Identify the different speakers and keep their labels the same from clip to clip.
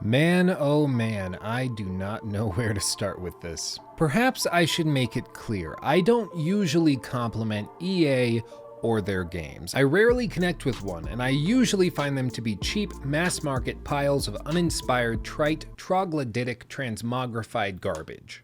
Speaker 1: Man, oh man, I do not know where to start with this. Perhaps I should make it clear, I don't usually compliment EA or their games. I rarely connect with one, and I usually find them to be cheap, mass-market piles of uninspired, trite, troglodytic, transmogrified garbage.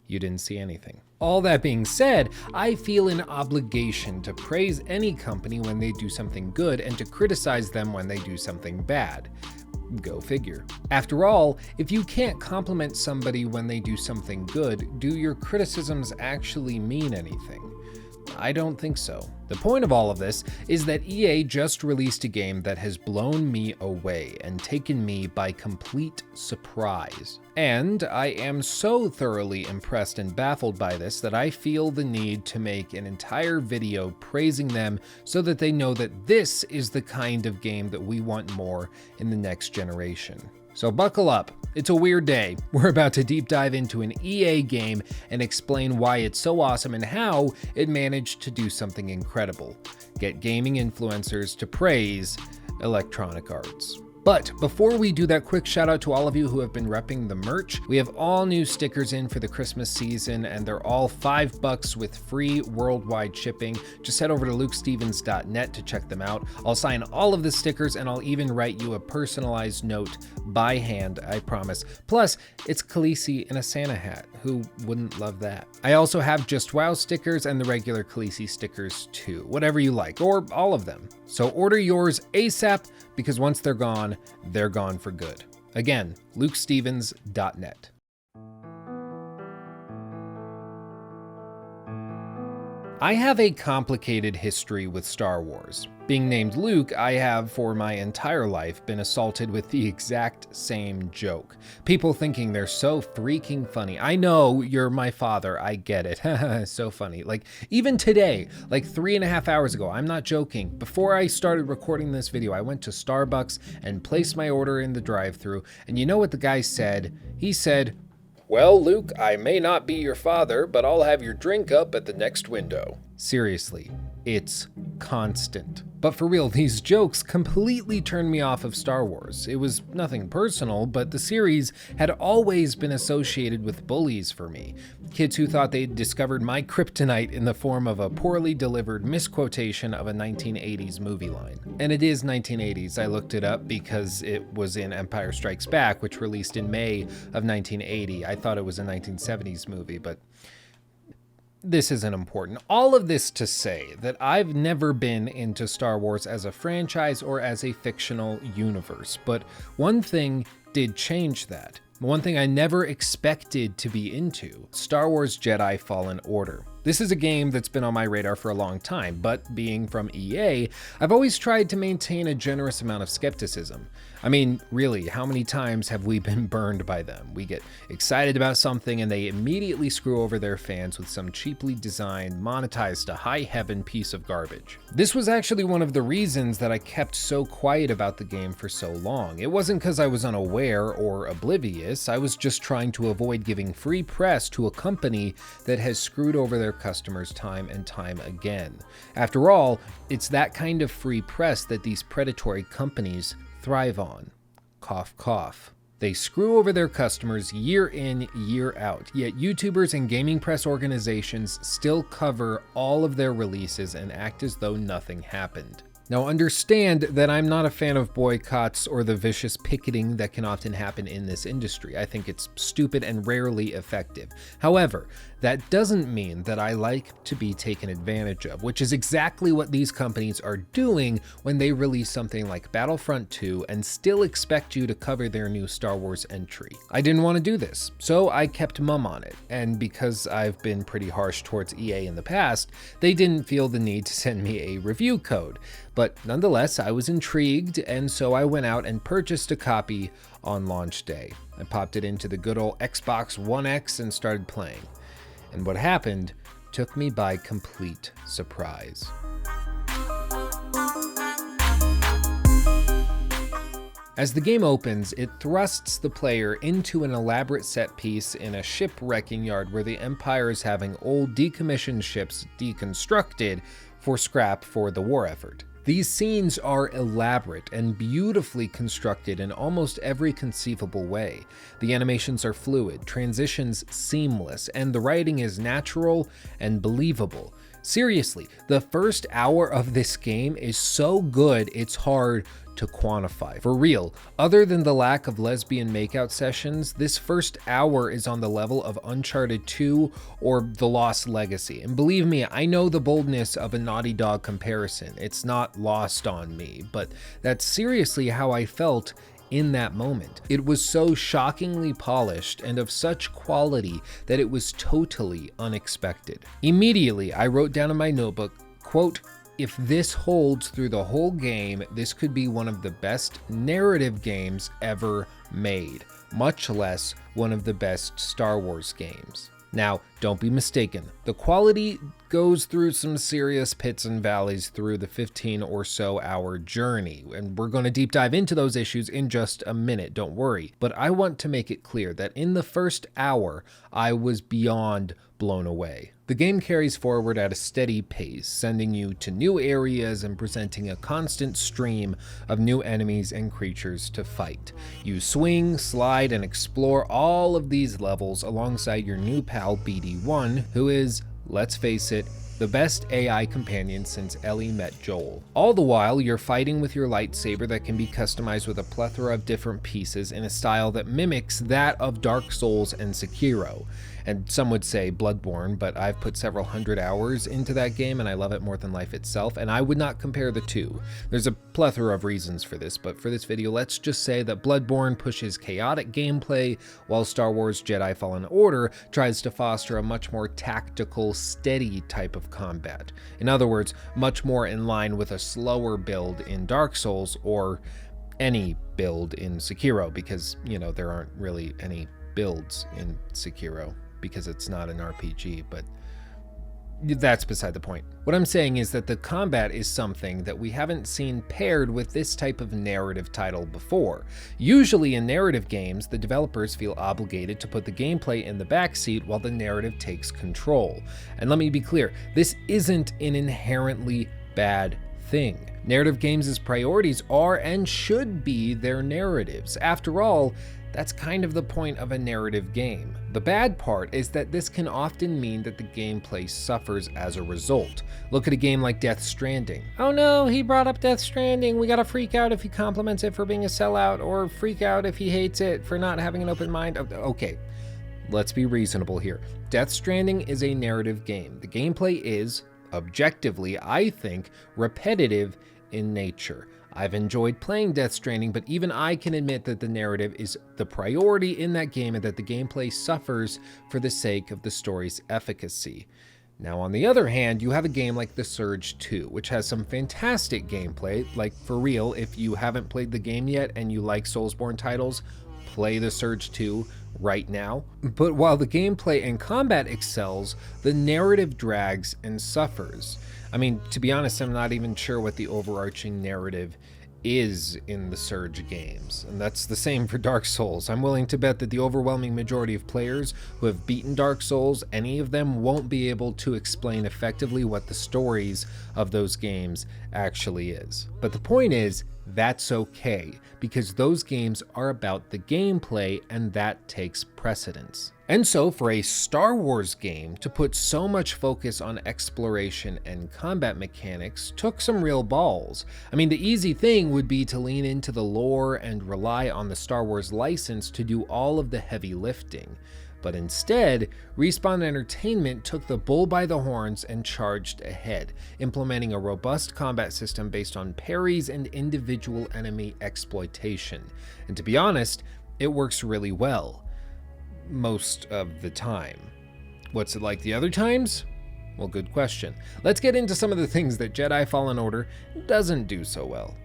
Speaker 1: You didn't see anything. All that being said, I feel an obligation to praise any company when they do something good and to criticize them when they do something bad. Go figure. After all, if you can't compliment somebody when they do something good, do your criticisms actually mean anything? I don't think so. The point of all of this is that EA just released a game that has blown me away and taken me by complete surprise. And I am so thoroughly impressed and baffled by this that I feel the need to make an entire video praising them so that they know that this is the kind of game that we want more in the next generation. So buckle up, it's a weird day. We're about to deep dive into an EA game and explain why it's so awesome and how it managed to do something incredible. Get gaming influencers to praise Electronic Arts. But before we do that, quick shout out to all of you who have been repping the merch. We have all new stickers in for the Christmas season, and they're all $5 with free worldwide shipping. Just head over to lukestevens.net to check them out. I'll sign all of the stickers, and I'll even write you a personalized note by hand, I promise. Plus, it's Khaleesi in a Santa hat. Who wouldn't love that? I also have Just Wow stickers and the regular Khaleesi stickers too. Whatever you like, or all of them. So order yours ASAP, because once they're gone for good. Again, lukestevens.net. I have a complicated history with Star Wars. Being named Luke, I have for my entire life been assaulted with the exact same joke. People thinking they're so freaking funny. I know you're my father, I get it. So funny. Like even today, like 3.5 hours ago, I'm not joking. Before I started recording this video, I went to Starbucks and placed my order in the drive-thru. And you know what the guy said? He said, "Well, Luke, I may not be your father, but I'll have your drink up at the next window." Seriously, it's constant. But for real, these jokes completely turned me off of Star Wars. It was nothing personal, but the series had always been associated with bullies for me. Kids who thought they'd discovered my kryptonite in the form of a poorly delivered misquotation of a 1980s movie line. And it is 1980s, I looked it up because it was in Empire Strikes Back, which released in May of 1980. I thought it was a 1970s movie, but this isn't important. All of this to say that I've never been into Star Wars as a franchise or as a fictional universe, but one thing did change that. One thing I never expected to be into: Star Wars Jedi Fallen Order. This is a game that's been on my radar for a long time, but being from EA, I've always tried to maintain a generous amount of skepticism. I mean, really, how many times have we been burned by them? We get excited about something and they immediately screw over their fans with some cheaply designed, monetized to high heaven piece of garbage. This was actually one of the reasons that I kept so quiet about the game for so long. It wasn't because I was unaware or oblivious, I was just trying to avoid giving free press to a company that has screwed over their customers time and time again. After all, it's that kind of free press that these predatory companies thrive on. Cough, cough. They screw over their customers year in, year out, yet YouTubers and gaming press organizations still cover all of their releases and act as though nothing happened. Now understand that I'm not a fan of boycotts or the vicious picketing that can often happen in this industry. I think it's stupid and rarely effective. However, that doesn't mean that I like to be taken advantage of, which is exactly what these companies are doing when they release something like Battlefront 2 and still expect you to cover their new Star Wars entry. I didn't want to do this, so I kept mum on it, and because I've been pretty harsh towards EA in the past, they didn't feel the need to send me a review code. But nonetheless, I was intrigued, and so I went out and purchased a copy on launch day. I popped it into the good old Xbox One X and started playing. And what happened took me by complete surprise. As the game opens, it thrusts the player into an elaborate set piece in a shipwrecking yard where the Empire is having old decommissioned ships deconstructed for scrap for the war effort. These scenes are elaborate and beautifully constructed in almost every conceivable way. The animations are fluid, transitions seamless, and the writing is natural and believable. Seriously, the first hour of this game is so good it's hard to quantify. For real, other than the lack of lesbian makeout sessions, this first hour is on the level of Uncharted 2 or The Lost Legacy. And believe me, I know the boldness of a Naughty Dog comparison. It's not lost on me, but that's seriously how I felt in that moment. It was so shockingly polished and of such quality that it was totally unexpected. Immediately, I wrote down in my notebook, quote, "If this holds through the whole game, this could be one of the best narrative games ever made, much less one of the best Star Wars games." Now, don't be mistaken. The quality goes through some serious pits and valleys through the 15 or so hour journey, and we're going to deep dive into those issues in just a minute, don't worry. But I want to make it clear that in the first hour, I was beyond blown away. The game carries forward at a steady pace, sending you to new areas and presenting a constant stream of new enemies and creatures to fight. You swing, slide, and explore all of these levels alongside your new pal BD1, who is, let's face it, the best AI companion since Ellie met Joel. All the while, you're fighting with your lightsaber that can be customized with a plethora of different pieces in a style that mimics that of Dark Souls and Sekiro. And some would say Bloodborne, but I've put several hundred hours into that game and I love it more than life itself, and I would not compare the two. There's a plethora of reasons for this, but for this video, let's just say that Bloodborne pushes chaotic gameplay, while Star Wars Jedi Fallen Order tries to foster a much more tactical, steady type of combat. In other words, much more in line with a slower build in Dark Souls or any build in Sekiro, because, you know, there aren't really any builds in Sekiro, because it's not an RPG, but that's beside the point. What I'm saying is that the combat is something that we haven't seen paired with this type of narrative title before. Usually in narrative games, the developers feel obligated to put the gameplay in the backseat while the narrative takes control. And let me be clear, this isn't an inherently bad thing. Narrative games' priorities are and should be their narratives. After all, that's kind of the point of a narrative game. The bad part is that this can often mean that the gameplay suffers as a result. Look at a game like Death Stranding. Oh no, he brought up Death Stranding. We gotta freak out if he compliments it for being a sellout, or freak out if he hates it for not having an open mind. Okay, let's be reasonable here. Death Stranding is a narrative game. The gameplay is, objectively, I think, repetitive in nature. I've enjoyed playing Death Stranding, but even I can admit that the narrative is the priority in that game and that the gameplay suffers for the sake of the story's efficacy. Now, on the other hand, you have a game like The Surge 2, which has some fantastic gameplay. Like, for real, if you haven't played the game yet and you like Soulsborne titles, play The Surge 2 right now. But while the gameplay and combat excels, the narrative drags and suffers. I mean, to be honest, I'm not even sure what the overarching narrative is in the Surge games, and that's the same for Dark Souls. I'm willing to bet that the overwhelming majority of players who have beaten Dark Souls, any of them won't be able to explain effectively what the stories of those games actually is. But the point is, that's okay, because those games are about the gameplay and that takes precedence. And so for a Star Wars game to put so much focus on exploration and combat mechanics took some real balls. I mean, the easy thing would be to lean into the lore and rely on the Star Wars license to do all of the heavy lifting. But instead, Respawn Entertainment took the bull by the horns and charged ahead, implementing a robust combat system based on parries and individual enemy exploitation. And to be honest, it works really well. Most of the time. What's it like the other times? Well, good question. Let's get into some of the things that Jedi Fallen Order doesn't do so well.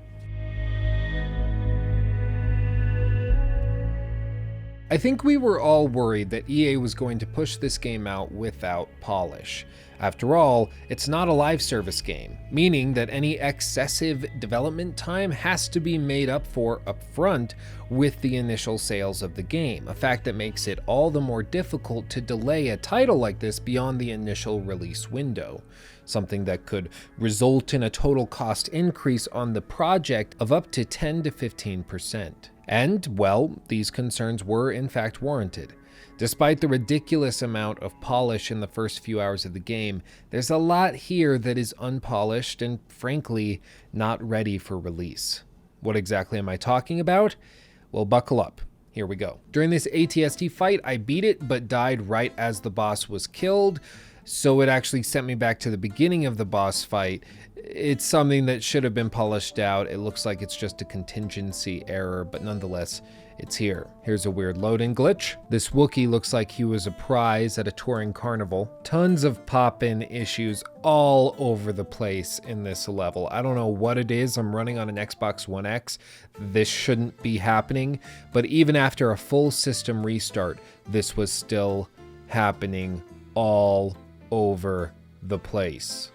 Speaker 1: I think we were all worried that EA was going to push this game out without polish. After all, it's not a live service game, meaning that any excessive development time has to be made up for upfront with the initial sales of the game, a fact that makes it all the more difficult to delay a title like this beyond the initial release window, something that could result in a total cost increase on the project of up to 10 to 15%. And, well, these concerns were in fact warranted. Despite the ridiculous amount of polish in the first few hours of the game, there's a lot here that is unpolished and, frankly, not ready for release. What exactly am I talking about? Well, buckle up. Here we go. During this ATST fight, I beat it, but died right as the boss was killed, so it actually sent me back to the beginning of the boss fight. It's something that should have been polished out. It looks like it's just a contingency error, but nonetheless, it's here. Here's a weird load-in glitch. This Wookiee looks like he was a prize at a touring carnival. Tons of pop-in issues all over the place in this level. I don't know what it is. I'm running on an Xbox One X. This shouldn't be happening, but even after a full system restart, this was still happening all over the place.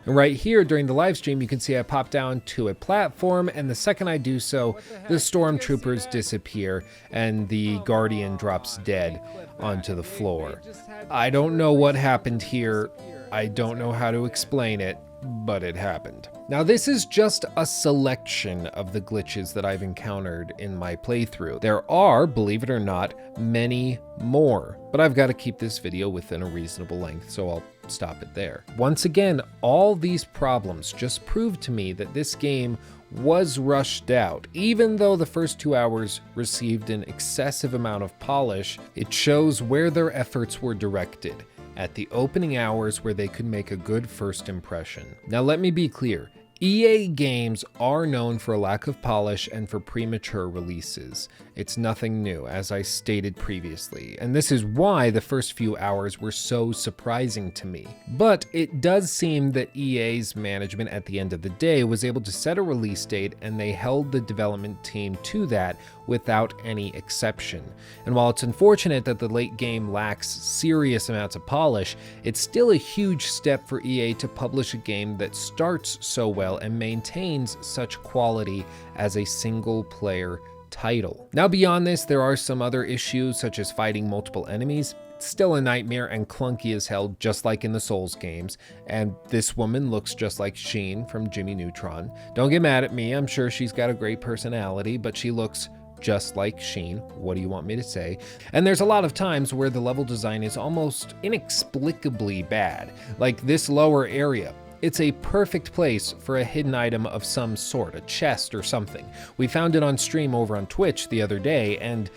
Speaker 1: And right here during the live stream, you can see I pop down to a platform, and the second I do so, the stormtroopers disappear and the Guardian drops dead onto the floor. I don't know what happened here. I don't know how to explain it, but it happened. Now, this is just a selection of the glitches that I've encountered in my playthrough. There are, believe it or not, many more, but I've got to keep this video within a reasonable length, so I'll stop it there. Once again, all these problems just prove to me that this game was rushed out. Even though the first 2 hours received an excessive amount of polish, it shows where their efforts were directed, at the opening hours where they could make a good first impression. Now let me be clear, EA games are known for a lack of polish and for premature releases. It's nothing new, as I stated previously, and this is why the first few hours were so surprising to me. But it does seem that EA's management at the end of the day was able to set a release date, and they held the development team to that without any exception. And while it's unfortunate that the late game lacks serious amounts of polish, it's still a huge step for EA to publish a game that starts so well and maintains such quality as a single-player title. Now beyond this, there are some other issues such as fighting multiple enemies. It's still a nightmare and clunky as hell, just like in the Souls games. And this woman looks just like Sheen from Jimmy Neutron. Don't get mad at me, I'm sure she's got a great personality, but she looks just like Sheen. What do you want me to say? And there's a lot of times where the level design is almost inexplicably bad. Like this lower area. It's a perfect place for a hidden item of some sort, a chest or something. We found it on stream over on Twitch the other day, and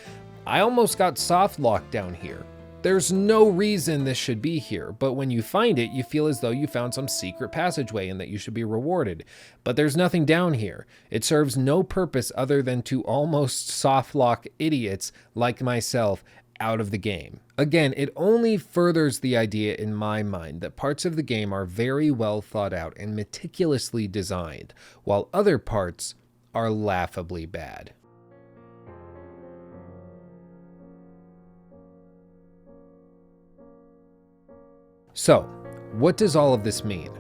Speaker 1: I almost got soft locked down here. There's no reason this should be here, but when you find it, you feel as though you found some secret passageway and that you should be rewarded. But there's nothing down here. It serves no purpose other than to almost soft lock idiots like myself out of the game. Again, it only furthers the idea in my mind that parts of the game are very well thought out and meticulously designed, while other parts are laughably bad. So, what does all of this mean?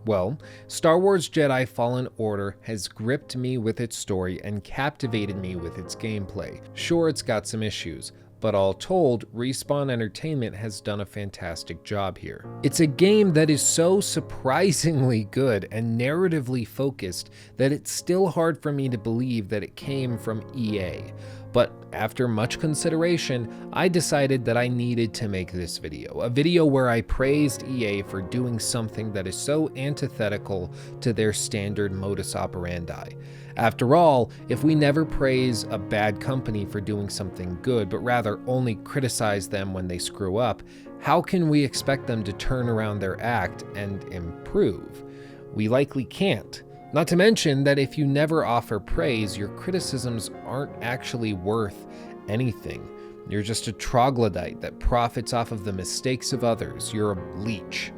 Speaker 1: Well, Star Wars Jedi Fallen Order has gripped me with its story and captivated me with its gameplay. Sure, it's got some issues, but all told, Respawn Entertainment has done a fantastic job here. It's a game that is so surprisingly good and narratively focused that it's still hard for me to believe that it came from EA. But after much consideration, I decided that I needed to make this video, a video where I praised EA for doing something that is so antithetical to their standard modus operandi. After all, if we never praise a bad company for doing something good, but rather only criticize them when they screw up, how can we expect them to turn around their act and improve? We likely can't. Not to mention that if you never offer praise, your criticisms aren't actually worth anything. You're just a troglodyte that profits off of the mistakes of others. You're a leech.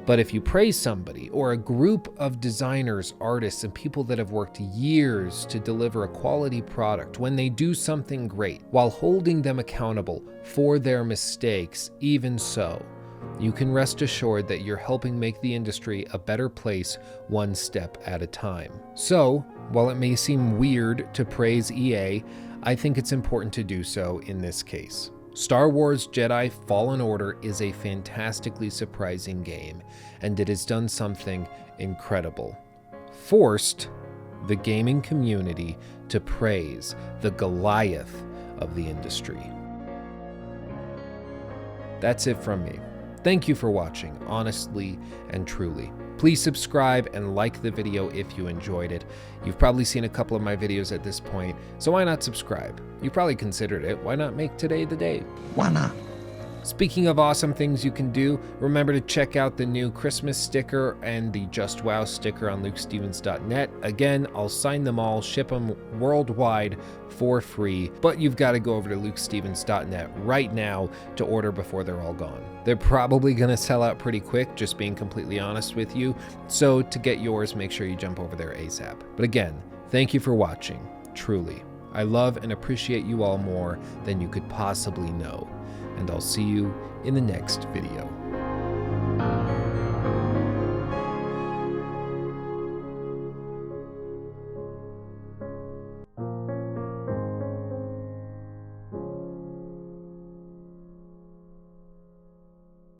Speaker 1: But if you praise somebody or a group of designers, artists, and people that have worked years to deliver a quality product, when they do something great, while holding them accountable for their mistakes, even so, you can rest assured that you're helping make the industry a better place one step at a time. So, while it may seem weird to praise EA, I think it's important to do so in this case. Star Wars Jedi Fallen Order is a fantastically surprising game, and it has done something incredible. Forced the gaming community to praise the Goliath of the industry. That's it from me. Thank you for watching, honestly and truly. Please subscribe and like the video if you enjoyed it. You've probably seen a couple of my videos at this point, so why not subscribe? You probably considered it. Why not make today the day?
Speaker 2: Why not?
Speaker 1: Speaking of awesome things you can do, remember to check out the new Christmas sticker and the Just Wow sticker on lukestevens.net. Again, I'll sign them all, ship them worldwide for free, but you've got to go over to lukestevens.net right now to order before they're all gone. They're probably going to sell out pretty quick, just being completely honest with you. So to get yours, make sure you jump over there ASAP. But again, thank you for watching, truly. I love and appreciate you all more than you could possibly know. And I'll see you in the next video.